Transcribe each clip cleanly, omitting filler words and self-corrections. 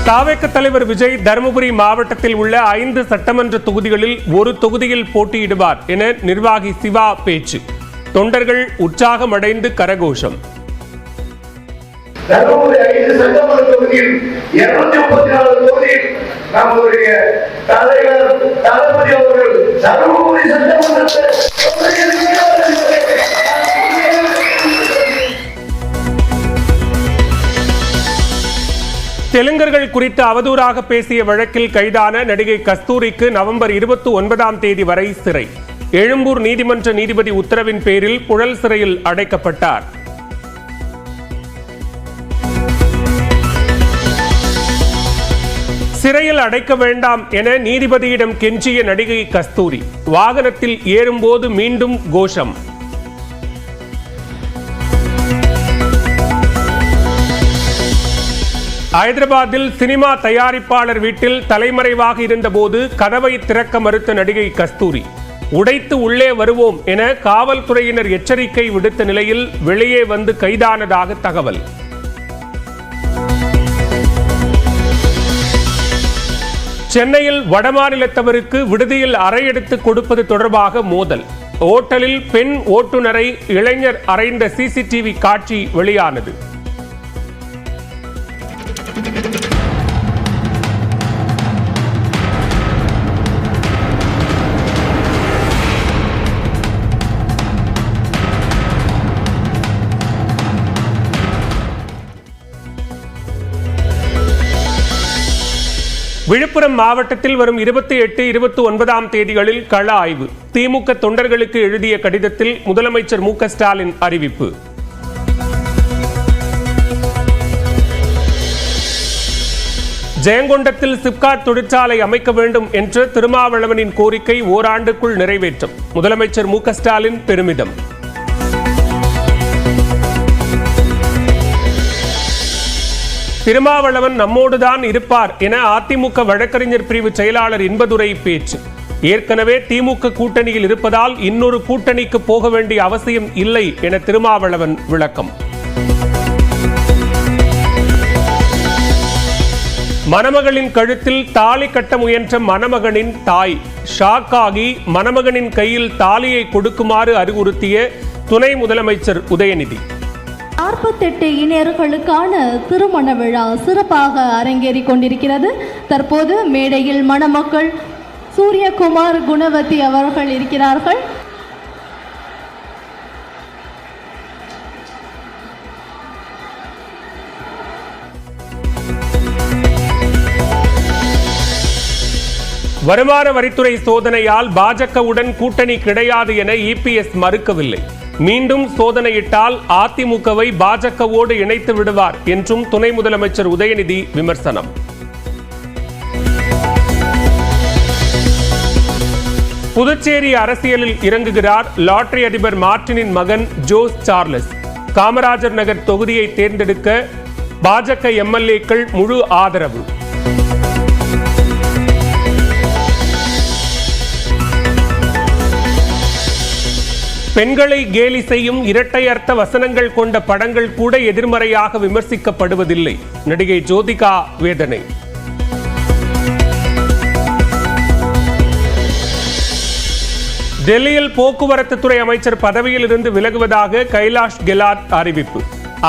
தாவேக தலைவர் விஜய் தருமபுரி மாவட்டத்தில் உள்ள 5 சட்டமன்ற தொகுதிகளில் ஒரு தொகுதியில் போட்டியிடுவார் என நிர்வாகி சிவா பேச்சு. தொண்டர்கள் உற்சாகம் அடைந்து கரகோஷம். தருமபுரி 5 சட்டமன்ற தொகுதியில் 234 தொகுதியில் நம்முடைய தலைவர் தளபதி அவர்கள் தருமபுரி சட்டமன்றத்தை தெலுங்கர்கள் குறித்து அவதூறாக பேசிய வழக்கில் கைதான நடிகை கஸ்தூரிக்கு நவம்பர் 29ஆம் தேதி வரை சிறை. எழும்பூர் நீதிமன்ற நீதிபதி உத்தரவின் பேரில் புழல் சிறையில் அடைக்கப்பட்டார். சிறையில் அடைக்க வேண்டாம் என நீதிபதியிடம் கெஞ்சிய நடிகை கஸ்தூரி வாகனத்தில் ஏறும்போது மீண்டும் கோஷம். ஹைதராபாத்தில் சினிமா தயாரிப்பாளர் வீட்டில் தலைமறைவாக இருந்தபோது கதவை திறக்க மறுத்த நடிகை கஸ்தூரி உடைத்து உள்ளே வருவோம் என காவல்துறையினர் எச்சரிக்கை விடுத்த நிலையில் வெளியே வந்து கைதானதாக தகவல். சென்னையில் வடமாநிலத்தவருக்கு விடுதியில் அறை எடுத்து கொடுப்பது தொடர்பாக மோதல். ஓட்டலில் பெண் ஓட்டுநரை இளைஞர் அறைந்த சிசிடிவி காட்சி வெளியானது. விழுப்புரம் மாவட்டத்தில் வரும் 28, 29ஆம் தேதிகளில் கள ஆய்வு. திமுக தொண்டர்களுக்கு எழுதிய கடிதத்தில் முதலமைச்சர் மு.க. ஸ்டாலின் அறிவிப்பு. ஜெயங்கொண்டத்தில் சிப்காட் தொழிற்சாலை அமைக்க வேண்டும் என்ற திருமாவளவனின் கோரிக்கை ஓராண்டுக்குள் நிறைவேற்றும் முதலமைச்சர் மு.க. ஸ்டாலின் பெருமிதம். திருமாவளவன் நம்மோடுதான் இருப்பார் என அதிமுக வழக்கறிஞர் பிரிவு செயலாளர் இன்பதுரை பேச்சு. ஏற்கனவே திமுக கூட்டணியில் இருப்பதால் இன்னொரு கூட்டணிக்கு போக வேண்டிய அவசியம் இல்லை என திருமாவளவன் விளக்கம். மணமகளின் கழுத்தில் தாலி கட்ட முயன்ற மணமகனின் தாய் ஷாக்காகி மணமகனின் கையில் தாலியை கொடுக்குமாறு அறிவுறுத்திய துணை முதலமைச்சர் உதயநிதி. 48 இணையர்களுக்கான திருமண விழா சிறப்பாக அரங்கேறி கொண்டிருக்கிறது. தற்போது மேடையில் மணமக்கள் சூரியகுமார், குணவதி அவர்கள் இருக்கிறார்கள். வருமான வரித்துறை சோதனையால் பாஜகவுடன் கூட்டணி கிடையாது என இபிஎஸ் மறுக்கவில்லை. மீண்டும் சோதனையிட்டால் அதிமுகவை பாஜகவோடு இணைத்து விடுவார் என்றும் துணை முதலமைச்சர் உதயநிதி விமர்சனம். புதுச்சேரி அரசியலில் இறங்குகிறார் லாட்டரி அதிபர் மார்டினின் மகன் ஜோஸ் சார்லஸ். காமராஜர் நகர் தொகுதியை தேர்ந்தெடுக்க பாஜக எம்எல்ஏக்கள் முழு ஆதரவு. பெண்களை கேலி செய்யும் இரட்டை அர்த்த வசனங்கள் கொண்ட படங்கள் கூட எதிர்மறையாக விமர்சிக்கப்படுவதில்லை. நடிகை ஜோதிகா வேதனை. டெல்லியில் போக்குவரத்து துறை அமைச்சர் பதவியில் இருந்து விலகுவதாக கைலாஷ் கெலாட் அறிவிப்பு.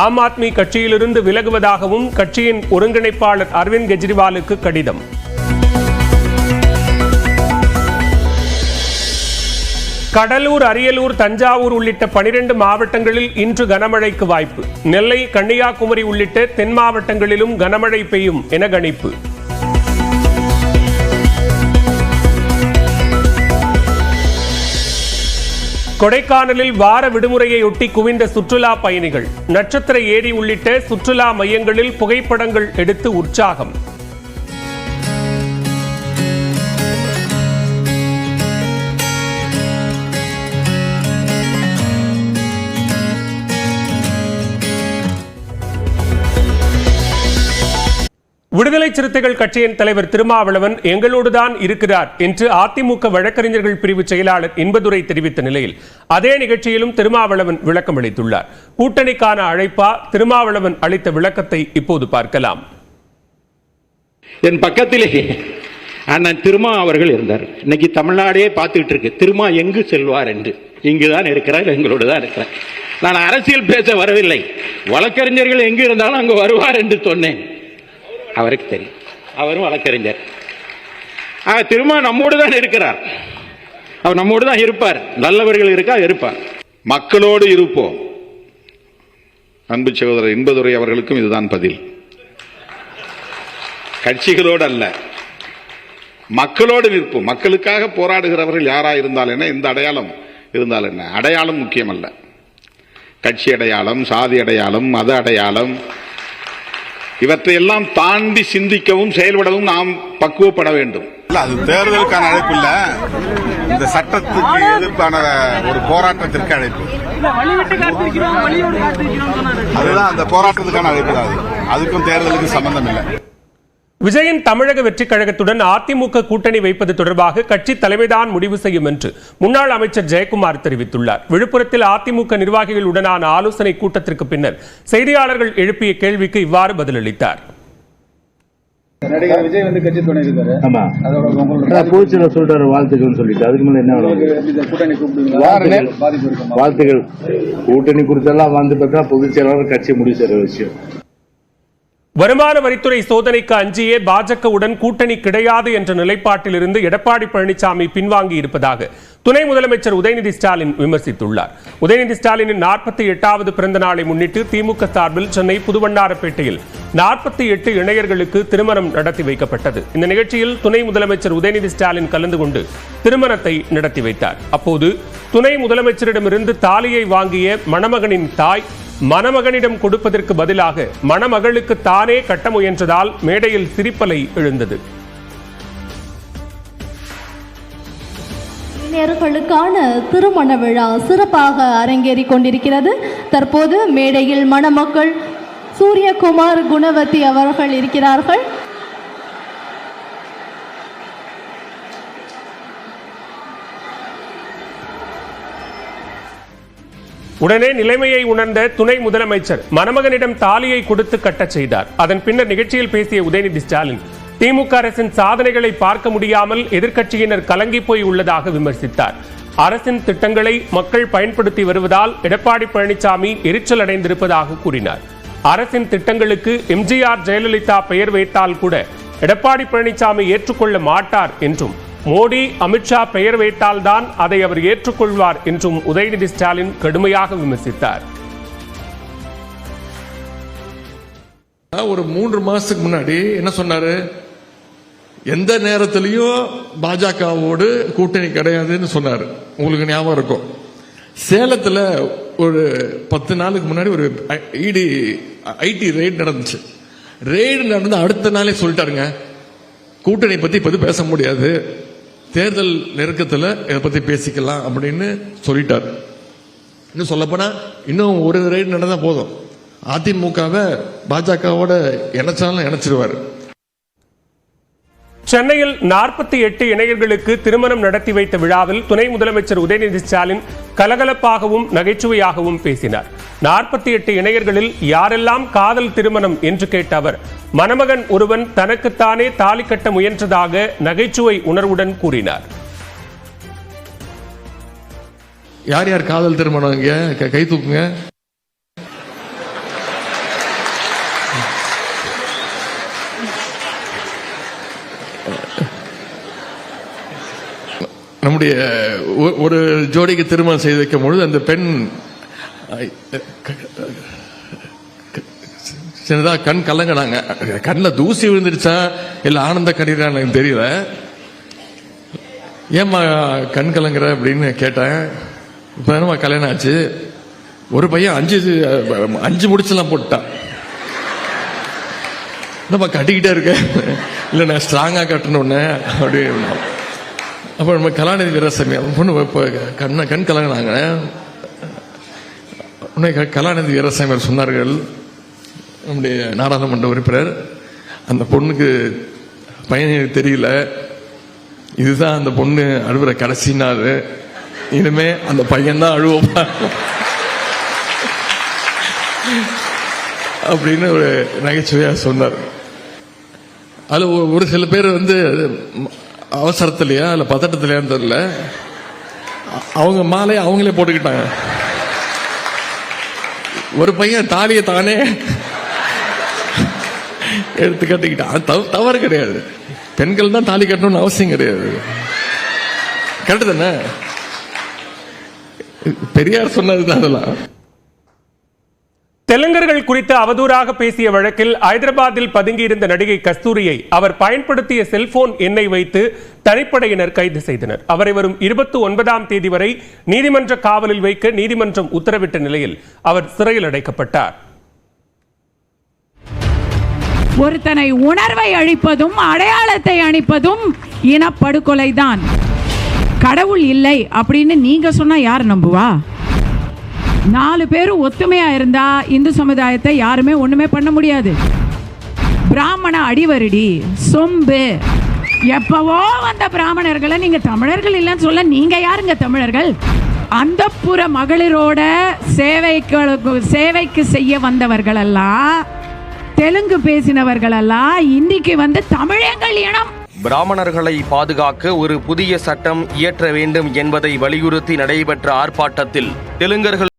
ஆம் ஆத்மி கட்சியிலிருந்து விலகுவதாகவும் கட்சியின் ஒருங்கிணைப்பாளர் அரவிந்த் கெஜ்ரிவாலுக்கு கடிதம். கடலூர், அரியலூர், தஞ்சாவூர் உள்ளிட்ட 12 மாவட்டங்களில் இன்று கனமழைக்கு வாய்ப்பு. நெல்லை, கன்னியாகுமரி உள்ளிட்ட தென் மாவட்டங்களிலும் கனமழை பெய்யும் என கணிப்பு. கொடைக்கானலில் வார விடுமுறையொட்டி குவிந்த சுற்றுலா பயணிகள். நட்சத்திர ஏரி உள்ளிட்ட சுற்றுலா மையங்களில் புகைப்படங்கள் எடுத்து உற்சாகம். விடுதலை சிறுத்தைகள் கட்சியின் தலைவர் திருமாவளவன் எங்களோடுதான் இருக்கிறார் என்று அதிமுக வழக்கறிஞர்கள் பிரிவு செயலாளர் இன்பதுரை தெரிவித்த நிலையில் அதே நிகழ்ச்சியிலும் திருமாவளவன் விளக்கம் அளித்துள்ளார். கூட்டணிக்கான அழைப்பா, திருமாவளவன் அளித்த விளக்கத்தை இப்போது பார்க்கலாம். என் பக்கத்திலே அண்ணன் திருமா அவர்கள் இருந்தார். இன்னைக்கு தமிழ்நாடே பார்த்துக்கிட்டு இருக்கு திருமா எங்கு செல்வார் என்று. இங்குதான் இருக்கிறார், எங்களோடு தான் இருக்கிறார். நான் அரசியல் பேச வரவில்லை, வழக்கறிஞர்கள் எங்கு இருந்தாலும் அங்கு வருவார் என்று சொன்னேன். அவருக்கு தெரியும், அவரும் வழக்கறிஞர். திருமா நம்மோடு தான் இருக்கிறார், அவர் நம்மோடு தான் இருப்பார். நல்லவர்கள் இருக்கா இருப்பார். மக்களோடு இருப்போம். அன்பு சகோதரர் இன்பதுரை அவர்களுக்கும் இதுதான் பதில். கட்சிகளோடு அல்ல, மக்களோடு நிற்போம். மக்களுக்காக போராடுகிறவர்கள் யாரா இருந்தால் என்ன, எந்த அடையாளம் இருந்தால் என்ன, அடையாளம் முக்கியம் அல்ல. கட்சி அடையாளம், சாதி அடையாளம், மத அடையாளம், இவற்றையெல்லாம் தாண்டி சிந்திக்கவும் செயல்படவும் நாம் பக்குவப்பட வேண்டும். அது தேர்தலுக்கான அழைப்பு இல்ல, இந்த சட்டத்துக்கு எதிர்ப்பான ஒரு போராட்டத்திற்கு அழைப்பு. அதுதான் அந்த போராட்டத்துக்கான அழைப்பு தான். அதுக்கும் தேர்தலுக்கும் சம்பந்தம் இல்லை. விஜயின் தமிழக வெற்றிக் கழகத்துடன் அதிமுக கூட்டணி வைப்பது தொடர்பாக கட்சி தலைமைதான் முடிவு செய்யும் என்று முன்னாள் அமைச்சர் ஜெயக்குமார் தெரிவித்துள்ளார். விழுப்புரத்தில் அதிமுக நிர்வாகிகளுடனான ஆலோசனை கூட்டத்திற்கு பின்னர் செய்தியாளர்கள் எழுப்பிய கேள்விக்கு இவ்வாறு பதிலளித்தார். நடிகர் விஜய் வந்து கட்சி துணை இருக்காரு. ஆமா, அதோட உங்களோட பூச்சில சொல்றாரு வாழ்த்துக்கள் சொல்லிட்டு அதுக்கு மேல என்ன கூட்டணி கூப்பிடுவீங்களா? பாதிப்பு இருக்குமா? வாழ்த்துக்கள் கூட்டணி குறித்தெல்லாம் வந்து பார்த்தா பொதுச் செயலாளர் கட்சி முடிவு செய்யற விஷயம். வருமான வரித்துறை சோதனைக்கு அஞ்சியே பாஜகவுடன் கூட்டணி கிடையாது என்ற நிலைப்பாட்டில் இருந்து எடப்பாடி பழனிசாமி பின்வாங்கி இருப்பதாக துணை முதலமைச்சர் உதயநிதி ஸ்டாலின் விமர்சித்துள்ளார். உதயநிதி ஸ்டாலினின் 48வது பிறந்த நாளை முன்னிட்டு திமுக சார்பில் சென்னை புதுவண்ணாரப்பேட்டையில் 48 இணையர்களுக்கு திருமணம் நடத்தி வைக்கப்பட்டது. இந்த நிகழ்ச்சியில் துணை முதலமைச்சர் உதயநிதி ஸ்டாலின் கலந்து கொண்டு திருமணத்தை நடத்தி வைத்தார். அப்போது துணை முதலமைச்சரிடமிருந்து தாலியை வாங்கிய மணமகனின் தாய் மணமகனிடம் கொடுப்பதற்கு பதிலாக மணமகளுக்கு தானே கட்ட முயன்றதால் மேடையில் சிரிப்பலை எழுந்தது. இளைஞர்களுக்கான திருமண விழா சிறப்பாக அரங்கேறிக் கொண்டிருக்கிறது. தற்போது மேடையில் மணமக்கள் சூரியகுமார் குணவதி அவர்கள் இருக்கிறார்கள். உடனே நிலைமையை உணர்ந்த துணை முதலமைச்சர் மணமகனிடம் தாலியை கொடுத்து கட்டச் செய்தார். அதன் பின்னர் நிகழ்ச்சியில் பேசிய உதயநிதி ஸ்டாலின் திமுக அரசின் சாதனைகளை பார்க்க முடியாமல் எதிர்க்கட்சியினர் கலங்கி போய் உள்ளதாக விமர்சித்தார். அரசின் திட்டங்களை மக்கள் பயன்படுத்தி வருவதால் எடப்பாடி பழனிசாமி எரிச்சல் அடைந்திருப்பதாக கூறினார். அரசின் திட்டங்களுக்கு எம்ஜிஆர் ஜெயலலிதா பெயர் வைத்தால் கூட எடப்பாடி பழனிசாமி ஏற்றுக்கொள்ள மாட்டார் என்றும், மோடி அமித்ஷா பெயர் வைத்தால்தான் அதை அவர் ஏற்றுக்கொள்வார் என்றும் உதயநிதி ஸ்டாலின் கடுமையாக விமர்சித்தார். ஒரு 3 மாசத்துக்கு முன்னாடி என்ன சொன்னாரு, எந்த நேரத்திலையும் பாஜகவோடு கூட்டணி கிடையாதுன்னு சொன்னாரு. உங்களுக்கு ஞாபகம் இருக்கும். சேலத்தில் ஒரு 10 நாளுக்கு முன்னாடி ஒரு ஐடி ரெய்டு நடந்துச்சு. ரெய்டு நடந்து அடுத்த நாளே சொல்லிட்டாருங்க, கூட்டணி பத்தி இப்ப பேச முடியாது, தேர்தல் நெருக்கத்தில் இதை பத்தி பேசிக்கலாம் அப்படின்னு சொல்லிட்டார். இன்னும் சொல்லப்போனா இன்னும் ஒரு ரெய்டு நடந்தா போதும், அதிமுகவை பாஜகவோட இணைச்சாலும் இணைச்சிருவாரு. சென்னையில் 48 இணையர்களுக்கு திருமணம் நடத்தி வைத்த விழாவில் துணை முதலமைச்சர் உதயநிதி ஸ்டாலின் கலகலப்பாகவும் நகைச்சுவையாகவும் பேசினார். 48 இணையர்களில் யாரெல்லாம் காதல் திருமணம் என்று கேட்ட அவர், மணமகன் ஒருவன் தனக்குத்தானே தாலி கட்ட முயன்றதாக நகைச்சுவை உணர்வுடன் கூறினார். யார் யார் காதல் திருமணம் இங்க கை தூக்குங்க. நம்முடைய ஒரு ஜோடிக்கு திருமணம் செய்து வைக்கும் பொழுது அந்த பெண் சின்னதா கண் கலங்கினாங்க. கண்ணில் தூசி விழுந்துருச்சா இல்ல ஆனந்த கண்ணீரான்னு எனக்கு தெரியல. ஏம்மா கண் கலங்குற அப்படின்னு கேட்டேன். இப்ப என்னமா கல்யாணம் ஆச்சு, ஒரு பையன் 5 முடிச்செல்லாம் போட்டான். என்னப்பா கட்டிக்கிட்டே இருக்க? இல்ல நான் ஸ்ட்ராங்கா கட்டணும்னு அப்படின்னு. அப்ப நம்ம கலாநிதி வீரசாமி பொண்ணு கண் கலங்கினாங்க. கலாநிதி வீரசாமி சொன்னார்கள், நம்முடைய நாடாளுமன்ற உறுப்பினர், அந்த பொண்ணுக்கு பையன் தெரியல, இதுதான் அந்த பொண்ணு அழுவுற கடைசி நாள், இனிமே அந்த பையன் தான் அழுவப்பா அப்படின்னு ஒரு நகைச்சுவையா சொன்னார். அதில் ஒரு சில பேர் அவசரத்திலையா இல்லை பதட்டத்திலையான்னு தெரியல, அவங்க மாலையை அவங்களே போட்டுக்கிட்டாங்க. ஒரு பையன் தாலியை தானே எடுத்து கட்டிக்கிட்டான். தவறு கிடையாது, பெண்கள் தான் தாலி கட்டணும்னு அவசியம் கிடையாது. கரெக்டு தானே? பெரியார் சொன்னதுதான் அதெல்லாம். தெலுங்கர்கள் குறித்து அவதூறாக பேசிய வழக்கில் ஐதராபாத்தில் பதுங்கியிருந்த நடிகை கஸ்தூரியை அவர் பயன்படுத்திய செல்போன் எண்ணை வைத்து தனிப்படையினர் கைது செய்தனர். அவரை வரும் 29ஆம் தேதி வரை நீதிமன்ற காவலில் வைக்க நீதிமன்றம் உத்தரவிட்ட நிலையில் அவர் சிறையில் அடைக்கப்பட்டார். ஒருத்தனை உணர்வை அழிப்பதும் அடையாளத்தை அழிப்பதும் இனப்படுகொலைதான். கடவுள் இல்லை அப்படின்னு நீங்க சொன்னா யார் நம்புவா? 4 பேரும் ஒத்துமையா இருந்தா இந்து சமுதாயத்தை யாருமே ஒண்ணுமே பண்ண முடியாது. பிராமண அடிவருடி சொம்பு, எப்பவோ வந்த பிராமணர்களை நீங்க தமிழர்கள் இல்லைன்னு சொல்ல நீங்க யாருங்க தமிழர்கள்? அந்தப்புற மகளிரோட சேவைக்கு செய்ய வந்தவர்கள் எல்லாம், தெலுங்கு பேசினவர்கள் எல்லாம் இன்னைக்கு தமிழங்கள் இனம். பிராமணர்களை பாதுகாக்க ஒரு புதிய சட்டம் இயற்ற வேண்டும் என்பதை வலியுறுத்தி நடைபெற்ற ஆர்ப்பாட்டத்தில் தெலுங்கர்கள்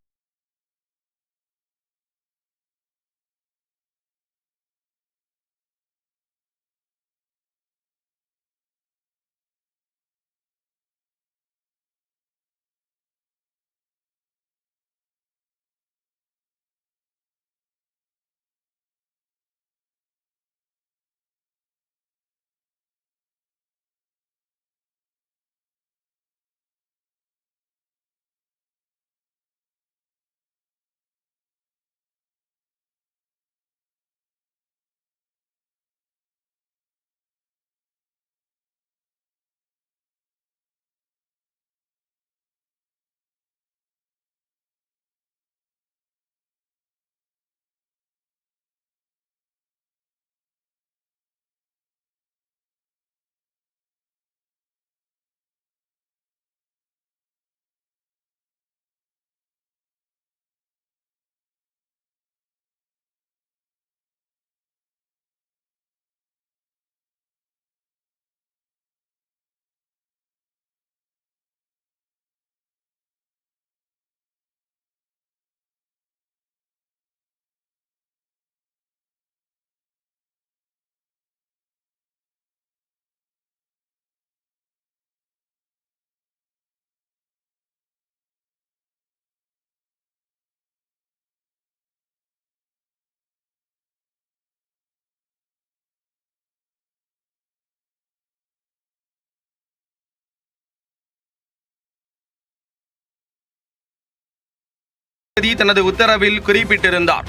தனது உத்தரவில் குறிப்பிட்டிருந்தார்.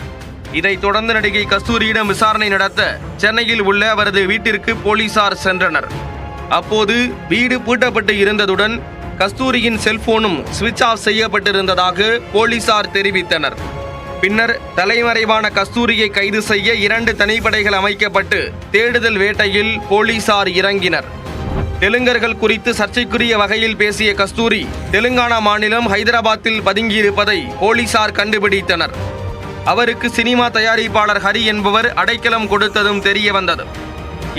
இதைத் தொடர்ந்து நடிகை கஸ்தூரியிடம் விசாரணை நடத்த சென்னையில் உள்ள அவரது வீட்டிற்கு போலீசார் சென்றனர். அப்போது வீடு பூட்டப்பட்டு இருந்ததுடன் கஸ்தூரியின் செல்போனும் சுவிட்ச் ஆஃப் செய்யப்பட்டிருந்ததாக போலீசார் தெரிவித்தனர். பின்னர் தலைமறைவான கஸ்தூரியை கைது செய்ய 2 தனிப்படைகள் அமைக்கப்பட்டு தேடுதல் வேட்டையில் போலீசார் இறங்கினர். தெலுங்கர்கள் குறித்து சர்ச்சைக்குரிய வகையில் பேசிய கஸ்தூரி தெலுங்கானா மாநிலம் ஹைதராபாத்தில் பதுங்கியிருப்பதை போலீசார் கண்டுபிடித்தனர். அவருக்கு சினிமா தயாரிப்பாளர் ஹரி என்பவர் அடைக்கலம் கொடுத்ததும் தெரிய வந்தது.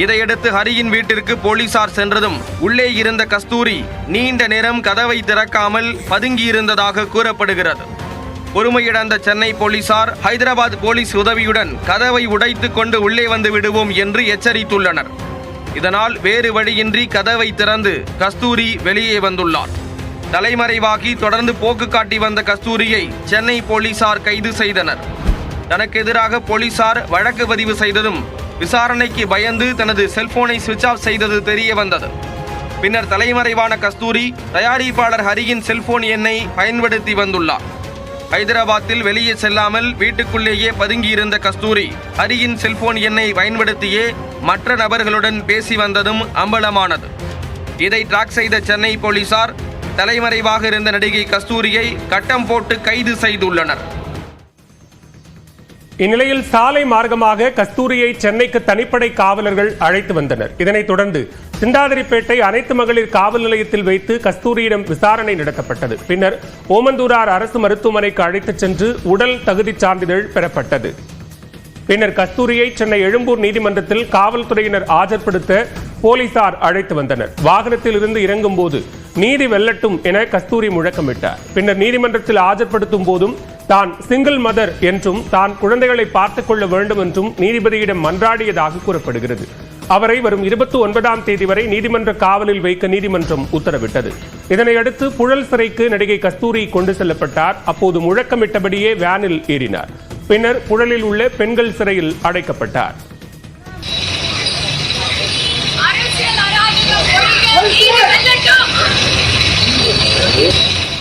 இதையடுத்து ஹரியின் வீட்டிற்கு போலீசார் சென்றதும் உள்ளே இருந்த கஸ்தூரி நீண்ட நேரம் கதவை திறக்காமல் பதுங்கியிருந்ததாக கூறப்படுகிறது. பொறுமையிழந்த சென்னை போலீசார் ஹைதராபாத் போலீஸ் உதவியுடன் கதவை உடைத்துக் கொண்டு உள்ளே வந்து விடுவோம் என்று எச்சரித்துள்ளனர். இதனால் வேறு வழியின்றி கதவை திறந்து கஸ்தூரி வெளியே வந்துள்ளார். தலைமறைவாகி தொடர்ந்து போக்கு காட்டி வந்த கஸ்தூரியை சென்னை போலீசார் கைது செய்தனர். தனக்கு எதிராக போலீசார் வழக்கு பதிவு செய்ததும் விசாரணைக்கு பயந்து தனது செல்போனை சுவிட்ச் ஆஃப் செய்தது தெரிய வந்தது. பின்னர் தலைமறைவான கஸ்தூரி தயாரிப்பாளர் ஹரியின் செல்போன் எண்ணை பயன்படுத்தி வந்துள்ளார். ஹைதராபாத்தில் வெளியே செல்லாமல் வீட்டுக்குள்ளேயே பதுங்கியிருந்த கஸ்தூரி ஹரியின் செல்போன் எண்ணை பயன்படுத்தியே மற்ற நபர்களுடன் பேசி வந்ததும் அம்பலமானது. இதை ட்ராக் செய்த சென்னை போலீசார் தலைமறைவாக இருந்த நடிகை கஸ்தூரியை கட்டம் போட்டு கைது செய்துள்ளனர். இந்நிலையில் சாலை மார்க்கமாக கஸ்தூரியை சென்னைக்கு தனிப்படை காவலர்கள் அழைத்து வந்தனர். இதனைத் தொடர்ந்து சிந்தாதிரிப்பேட்டை அனைத்து மகளிர் காவல் நிலையத்தில் வைத்து கஸ்தூரியிடம் விசாரணை நடத்தப்பட்டது. பின்னர் ஓமந்தூரார் அரசு மருத்துவமனைக்கு அழைத்துச் சென்று உடல் தகுதி சான்றிதழ் பெறப்பட்டது. பின்னர் கஸ்தூரியை சென்னை எழும்பூர் நீதிமன்றத்தில் காவல்துறையினர் ஆஜர்படுத்த போலீசார் அழைத்து வந்தனர். வாகனத்தில் இருந்து இறங்கும் போது நீதி வெல்லட்டும் என கஸ்தூரி முழக்கமிட்டார். பின்னர் நீதிமன்றத்தில் ஆஜர்படுத்தும் போதும் தான் சிங்கிள் மதர் என்றும் தான் குழந்தைகளை பார்த்துக் கொள்ள வேண்டும் என்றும் நீதிபதியிடம் மன்றாடியதாக கூறப்படுகிறது. அவரை வரும் 29ஆம் தேதி வரை நீதிமன்ற காவலில் வைக்க நீதிமன்றம் உத்தரவிட்டது. இதனையடுத்து புழல் சிறைக்கு நடிகை கஸ்தூரி கொண்டு செல்லப்பட்டார். அப்போது முழக்கமிட்டபடியே வேனில் ஏறினார். பின்னர் புழலில் உள்ள பெண்கள் சிறையில் அடைக்கப்பட்டார்.